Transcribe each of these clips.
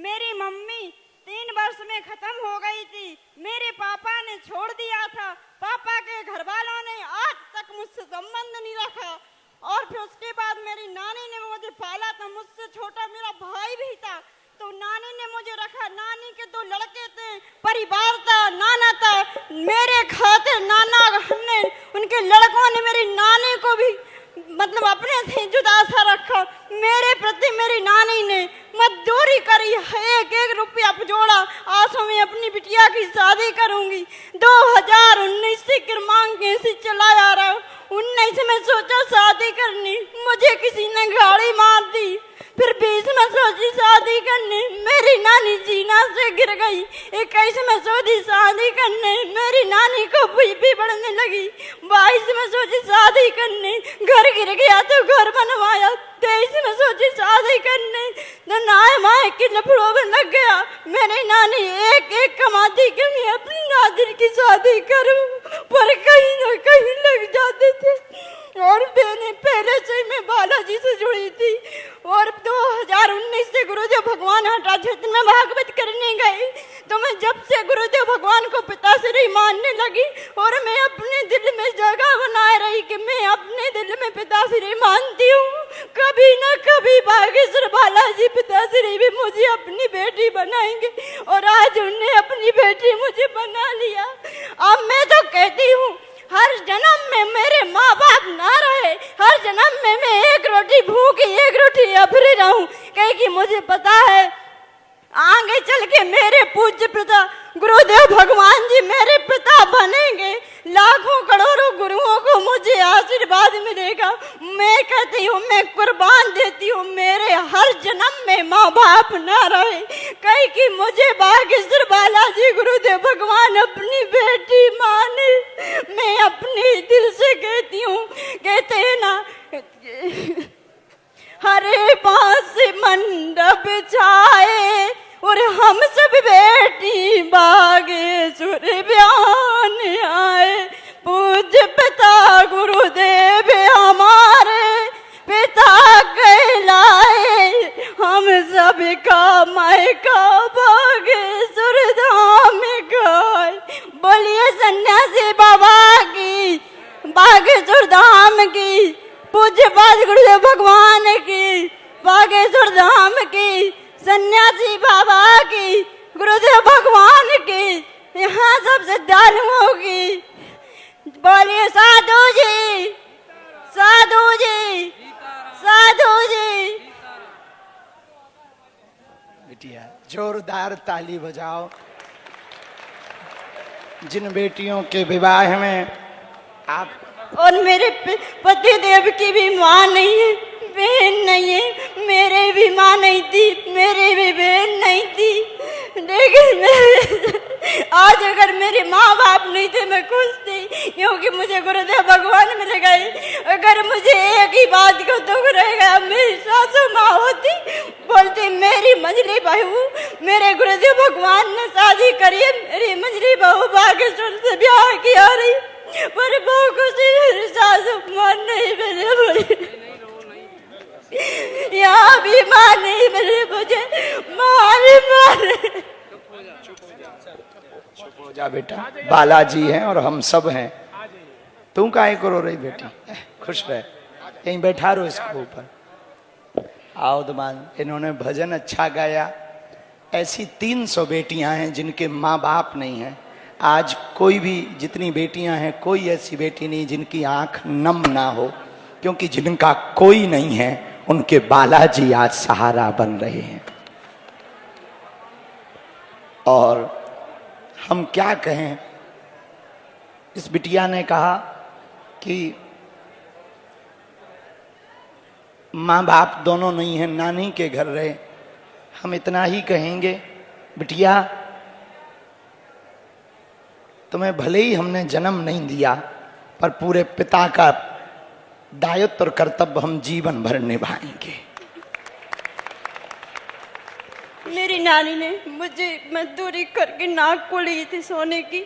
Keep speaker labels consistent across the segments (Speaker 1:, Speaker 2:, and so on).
Speaker 1: मेरी मम्मी 3 वर्ष में खत्म हो गई थी। मेरे पापा ने छोड़ दिया था। पापा के घर वालों ने आज तक मुझसे संबंध नहीं रखा। और फिर उसके बाद मेरी नानी ने मुझे पाला था। मुझसे छोटा मेरा भाई भी था, तो नानी ने मुझे रखा। नानी के 2 लड़के थे, परिवार था, नाना था। मेरे खातिर नाना ने, उनके लड़कों ने मेरी नानी को भी मतलब अपने से जुदा सा रखा। मेरे प्रति मेरी नानी ने मजदूरी करी, 1-1 रुपया जोड़ा। आंसू में अपनी बिटिया की शादी करूंगी। 2019 से क्रमांक ऐसे चला जा रहा है। 19 में सोचा शादी करनी, मुझे किसी ने गाड़ी मार दी। फिर 20 में सोची शादी करने, मेरी नानी जीना से गिर गई। 21 में सोची शादी करने, मेरी नानी को बीपी बढ़ने लगी। 22 में सोची शादी करने, घर गिर गया तो घर बनवाया। 23 में सोची शादी करने, तो नाय माए के लफड़ों में लग गया। मेरी नानी एक कमाती कि मैं अपनी नादिर की शादी करूं, पर कहीं न कहीं लग जाते थे। और मैंने पहले से मैं बालाजी से जुड़ी थी। और 2019 से गुरुदेव भगवान हटा क्षेत्र में भागवत करने गए, तो मैं जब से गुरुदेव भगवान को पिताश्री मानने लगी, और मैं अपने दिल में जगह बनाए रही कि मैं अपने दिल में पिताश्री मानती हूँ। कभी न कभी बागेश्वर बालाजी पिताश्री भी मुझे अपनी बेटी बनाएंगे, और आज उन्हें अपनी बेटी मुझे बना लिया। अब मैं तो कहती हूँ हर जन्म में मेरे माँ बाप ना रहे, हर जन्म में मैं 1 रोटी भूखी 1 रोटी अभरी रहूं, क्योंकि मुझे पता है आगे चल के मेरे पूज्य पिता गुरुदेव भगवान जी मेरे पिता बनेंगे। लाखों करोड़ों गुरुओं को मुझे आशीर्वाद मिलेगा। मैं कहती हूँ, मैं कुर्बान देती हूँ, मेरे हर जन्म में माँ बाप ना रहे, कहीं कि मुझे बागेश्वर बालाजी गुरुदेव भगवान अपनी बेटी माने। मैं अपने दिल से कहती हूँ, कहते हैं ना, हरे बांस मंडप छाए और हम सब बेटी बागेश्वर बयान आए। पूज्य पिता गुरुदेव हमारे पिता कहलाए, हम सब का मायका बागेश्वर धाम गाए। बोलिए सन्यासी बाबा की, बागेश्वर धाम की, पूज्य पाद गुरुदेव भगवान की, बागेश्वर धाम की, सन्यासी बाबा की, गुरुदेव भगवान की, यहाँ सब श्रद्धालुओं की। बोलिए साधु जी, साधु जी, साधु जी।
Speaker 2: बिटिया जोरदार ताली बजाओ। जिन बेटियों के विवाह में आप
Speaker 1: और मेरे पति देव की भी माँ नहीं है, बहन नहीं है। मेरे भी माँ नहीं थी, मेरे भी बहन नहीं थी। लेकिन आज अगर मेरे माँ बाप नहीं थे मैं खुश थी, क्योंकि मुझे गुरुदेव भगवान मिल गए। अगर मुझे एक ही बात को दुख रहेगा, मेरी सासू माँ होती, बोलती मेरी मंझली बहू, मेरे गुरुदेव भगवान ने शादी करी है, मेरी मंझली बहू बागेश्वर से ब्याह किया रही, पर बहुत खुशी मेरी सासू माँ नहीं मिले। यहाँ भी माँ नहीं मिले मुझे, मारे।
Speaker 2: चुप हो जा बेटा, बालाजी हैं और हम सब हैं। तुम काहे करो रही बेटी, खुश रहे, यहीं बैठा रहो इसको ऊपर। आओ दमान, इन्होंने भजन अच्छा गाया। ऐसी 300 बेटियां हैं जिनके माँ बाप नहीं हैं। आज कोई भी, जितनी बेटियां हैं, कोई ऐसी बेटी नहीं जिनकी आंख नम ना हो, क्योंकि जिनका कोई नहीं है उनके बालाजी आज सहारा बन रहे हैं। और हम क्या कहें, इस बिटिया ने कहा कि माँ बाप दोनों नहीं हैं, नानी के घर रहे। हम इतना ही कहेंगे, बिटिया तुम्हें भले ही हमने जन्म नहीं दिया, पर पूरे पिता का दायित्व और कर्तव्य हम जीवन भर निभाएंगे।
Speaker 1: मेरी नानी ने मुझे मजदूरी करके नाक को ली थी सोने की,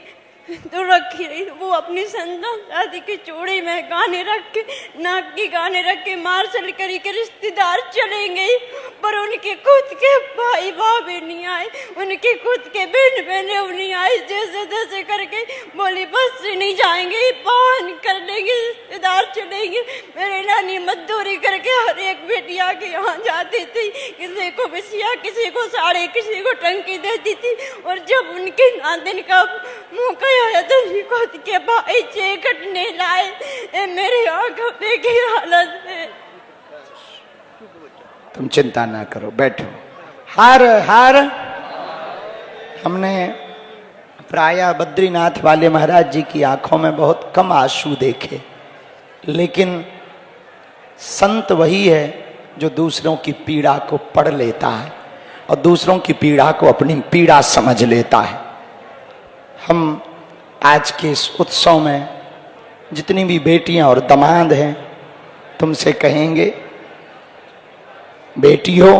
Speaker 1: तो रखी रही। वो अपनी संतान शादी की चूड़ी में गाने रख के, नाक की गाने रख के, मार्शल करी के रिश्तेदार चले गए। पर उनके खुद के भाई भाभी नहीं आए, उनके खुद के बहन बहने नहीं आए। जैसे तैसे करके बोली बस से नहीं जाएंगे, पान कर लेंगे, रिश्तेदार चलेंगे। मेरे नानी मजदूरी करके हर एक बेटिया के यहाँ जाती थी, किसी को बिछिया, किसी को साड़ी, किसी को टंकी देती थी। और जब उनके नादिन का मौका आया तो खुद के भाई चेकट नहीं लाए। मेरी आंखों पे की हालत है।
Speaker 2: तुम चिंता ना करो, बैठो। हर हर हमने प्रायः बद्रीनाथ वाले महाराज जी की आंखों में बहुत कम आंसू देखे, लेकिन संत वही है जो दूसरों की पीड़ा को पढ़ लेता है और दूसरों की पीड़ा को अपनी पीड़ा समझ लेता है। हम आज के इस उत्सव में जितनी भी बेटियां और दामाद हैं, तुमसे कहेंगे, बेटी हो,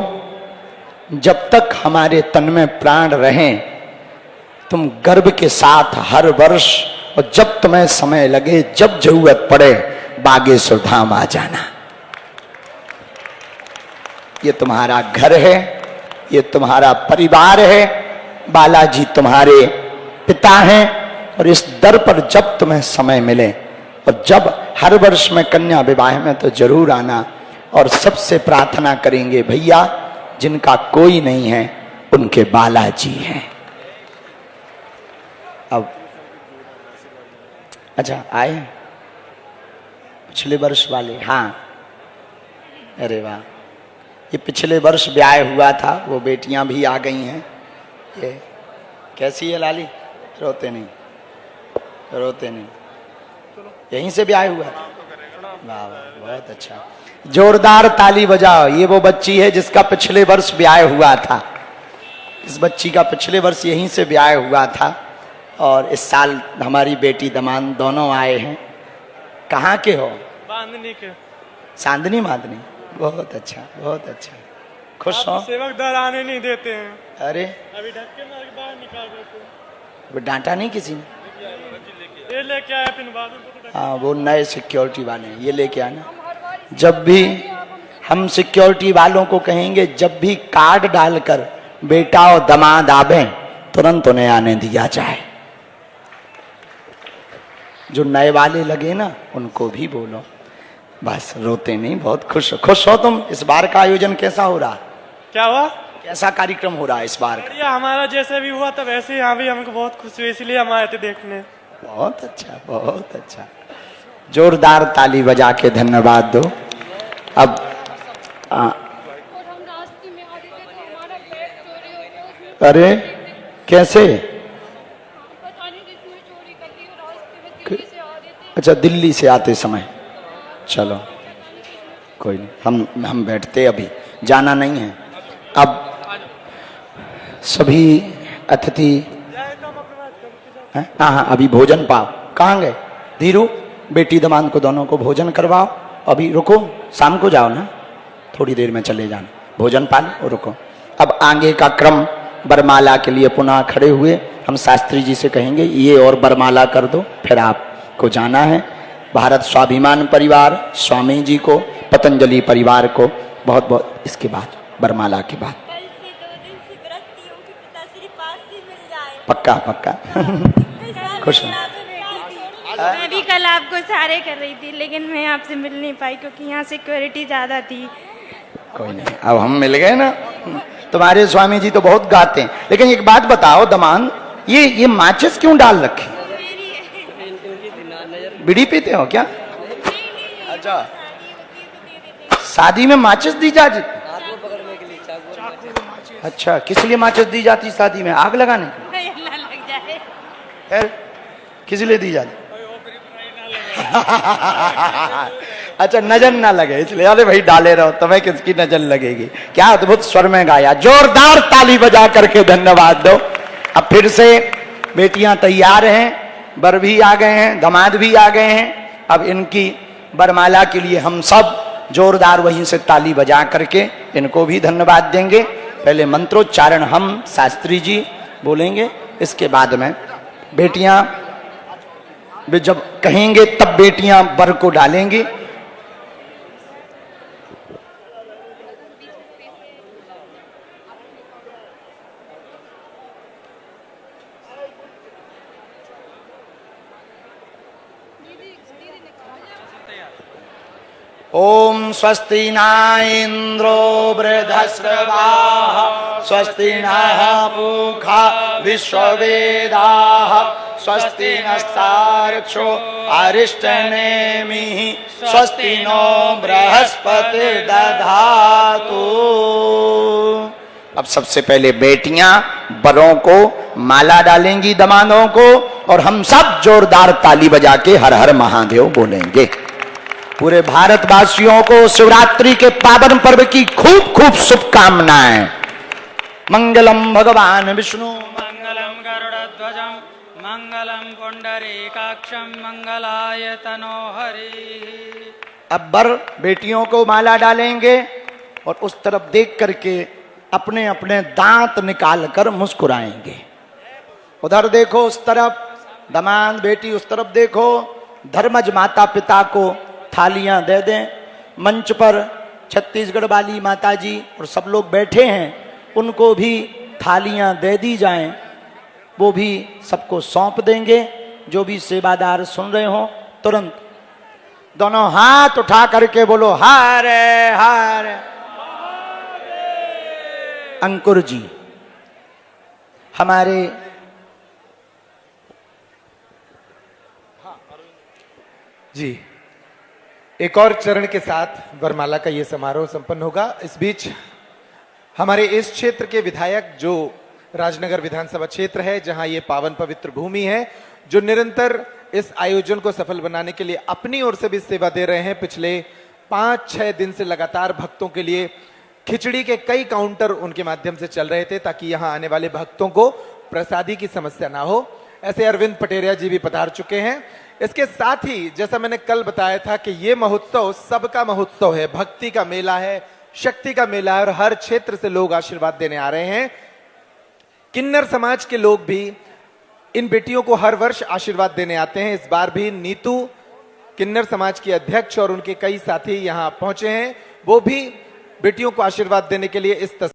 Speaker 2: जब तक हमारे तन में प्राण रहें, तुम गर्व के साथ हर वर्ष और जब तुम्हें समय लगे, जब जरूरत पड़े, बागेश्वर धाम आ जाना। ये तुम्हारा घर है, ये तुम्हारा परिवार है, बालाजी तुम्हारे पिता हैं। और इस दर पर जब तुम्हें समय मिले और जब हर वर्ष में कन्या विवाह में तो जरूर आना। और सबसे प्रार्थना करेंगे, भैया जिनका कोई नहीं है उनके बालाजी हैं। अब अच्छा आए पिछले वर्ष वाले, हाँ, अरे वाह, ये पिछले वर्ष ब्याह हुआ था, वो बेटियां भी आ गई हैं। ये कैसी है लाली? रोते नहीं, रोते नहीं, यहीं से ब्याह हुआ था। वाह वाह, बहुत अच्छा, जोरदार ताली बजाओ। ये वो बच्ची है जिसका पिछले वर्ष ब्याह हुआ था। इस बच्ची का पिछले वर्ष यहीं से ब्याह हुआ था और इस साल हमारी बेटी दामाद दोनों आए हैं। कहाँ के हो?
Speaker 3: बांधनी के।
Speaker 2: चांदनी मादनी, बहुत अच्छा, बहुत अच्छा। खुश हो?
Speaker 3: सेवकदार आने नहीं देते हैं।
Speaker 2: अरे
Speaker 3: अभी धक्के मार के बाहर निकाल देते हैं।
Speaker 2: वो डांटा नहीं किसी ने?
Speaker 3: ये लेके आया फिर बाद में।
Speaker 2: हाँ, वो नए सिक्योरिटी वाले हैं, ये लेके आना। जब भी हम सिक्योरिटी वालों को कहेंगे, जब भी कार्ड डालकर बेटा और दामाद आवे, तुरंत उन्हें आने दिया जाए। जो नए वाले लगे ना, उनको भी बोलो। बस रोते नहीं, बहुत खुश हो। खुश हो तुम? इस बार का आयोजन कैसा हो रहा?
Speaker 3: क्या हुआ?
Speaker 2: कैसा कार्यक्रम हो रहा है इस बार?
Speaker 3: बढ़िया, हमारा जैसे भी हुआ था वैसे यहाँ भी हमको बहुत खुशी हुई, इसलिए हम आए थे देखने।
Speaker 2: बहुत अच्छा, बहुत अच्छा। जोरदार ताली बजा के धन्यवाद दो। अब अरे कैसे? अच्छा, दिल्ली से आते समय। चलो कोई नहीं, हम बैठते, अभी जाना नहीं है। अब सभी अतिथि, हाँ हाँ, अभी भोजन पाओ। कहाँ गए धीरू? बेटी दामाद को दोनों को भोजन करवाओ। अभी रुको, शाम को जाओ ना, थोड़ी देर में चले जाना, भोजन पा लो और रुको। अब आगे का क्रम, बरमाला के लिए पुनः खड़े हुए हम शास्त्री जी से कहेंगे, ये और बरमाला कर दो, फिर आपको जाना है। भारत स्वाभिमान परिवार, स्वामी जी को, पतंजलि परिवार को बहुत बहुत, इसके बाद बरमाला के बाद
Speaker 1: कल से 2 दिन से व्रतियों के पिताश्री पास ही मिल जाए।
Speaker 2: पक्का पक्का। खुश हूँ।
Speaker 4: मैं भी कल आपको सारे कर रही थी, लेकिन मैं आपसे मिल नहीं पाई क्योंकि यहाँ सिक्योरिटी ज्यादा थी।
Speaker 2: कोई नहीं, अब हम मिल गए ना। तुम्हारे स्वामी जी तो बहुत गाते हैं। लेकिन एक बात बताओ दामाद, ये माचिस क्यों डाल रखे? बीड़ी पीते हो क्या? अच्छा, शादी में माचिस दी जाती? अच्छा, किस लिए माचिस दी जाती शादी में? आग लगाने की?
Speaker 4: लग जाए।
Speaker 2: खैर, किस लिए दी जाती? अच्छा, नजर ना लगे इसलिए। अरे भाई डाले रहो, तुम्हें किसकी नजर लगेगी? क्या अद्भुत स्वर में गाया। जोरदार ताली बजा करके धन्यवाद दो। अब फिर से बेटियां तैयार हैं, वर भी आ गए हैं, दामाद भी आ गए हैं। अब इनकी बरमाला के लिए हम सब जोरदार वहीं से ताली बजा करके इनको भी धन्यवाद देंगे। पहले मंत्रोच्चारण हम शास्त्री जी बोलेंगे, इसके बाद में बेटियां जब कहेंगे तब बेटियां वर को डालेंगी। ओम स्वस्ति न इंद्रो वृद्धश्रवाः स्वस्ति नः पूषा विश्ववेदाः स्वस्ति नस्तार्क्ष्यो अरिष्टनेमिः स्वस्ति नो बृहस्पतिर्दधातु। अब सबसे पहले बेटियां बड़ों को माला डालेंगी दामादों को, और हम सब जोरदार ताली बजा के हर हर महादेव बोलेंगे। पूरे भारतवासियों को शिवरात्रि के पावन पर्व की खूब खूब शुभकामनाएं। मंगलम भगवान विष्णु
Speaker 5: मंगलम गरुड़ध्वजम मंगलम पुंडरीकाक्षम मंगलाय तनोहरि।
Speaker 2: अब बर बेटियों को माला डालेंगे और उस तरफ देख करके अपने अपने दांत निकाल कर मुस्कुराएंगे। उधर देखो, उस तरफ दामाद बेटी, उस तरफ देखो। धर्मज माता पिता को थालियां दे दें। मंच पर छत्तीसगढ़ वाली माता जी और सब लोग बैठे हैं, उनको भी थालियां दे दी जाएं। वो भी सबको सौंप देंगे। जो भी सेवादार सुन रहे हो, तुरंत दोनों हाथ उठा करके बोलो हरे हरे। अंकुर जी हमारे
Speaker 6: जी, एक और चरण के साथ वरमाला का ये समारोह संपन्न होगा। इस बीच हमारे इस क्षेत्र के विधायक, जो राजनगर विधानसभा क्षेत्र है, जहां ये पावन पवित्र भूमि है, जो निरंतर इस आयोजन को सफल बनाने के लिए अपनी ओर से भी सेवा दे रहे हैं। पिछले 5-6 दिन से लगातार भक्तों के लिए खिचड़ी के कई काउंटर उनके माध्यम से चल रहे थे, ताकि यहां आने वाले भक्तों को प्रसादी की समस्या ना हो। ऐसे अरविंद पटेरिया जी भी पधार चुके हैं। इसके साथ ही जैसा मैंने कल बताया था कि ये महोत्सव सबका महोत्सव है, भक्ति का मेला है, शक्ति का मेला है, और हर क्षेत्र से लोग आशीर्वाद देने आ रहे हैं। किन्नर समाज के लोग भी इन बेटियों को हर वर्ष आशीर्वाद देने आते हैं। इस बार भी नीतू किन्नर समाज की अध्यक्ष और उनके कई साथी यहां पहुंचे हैं। वो भी बेटियों को आशीर्वाद देने के लिए इस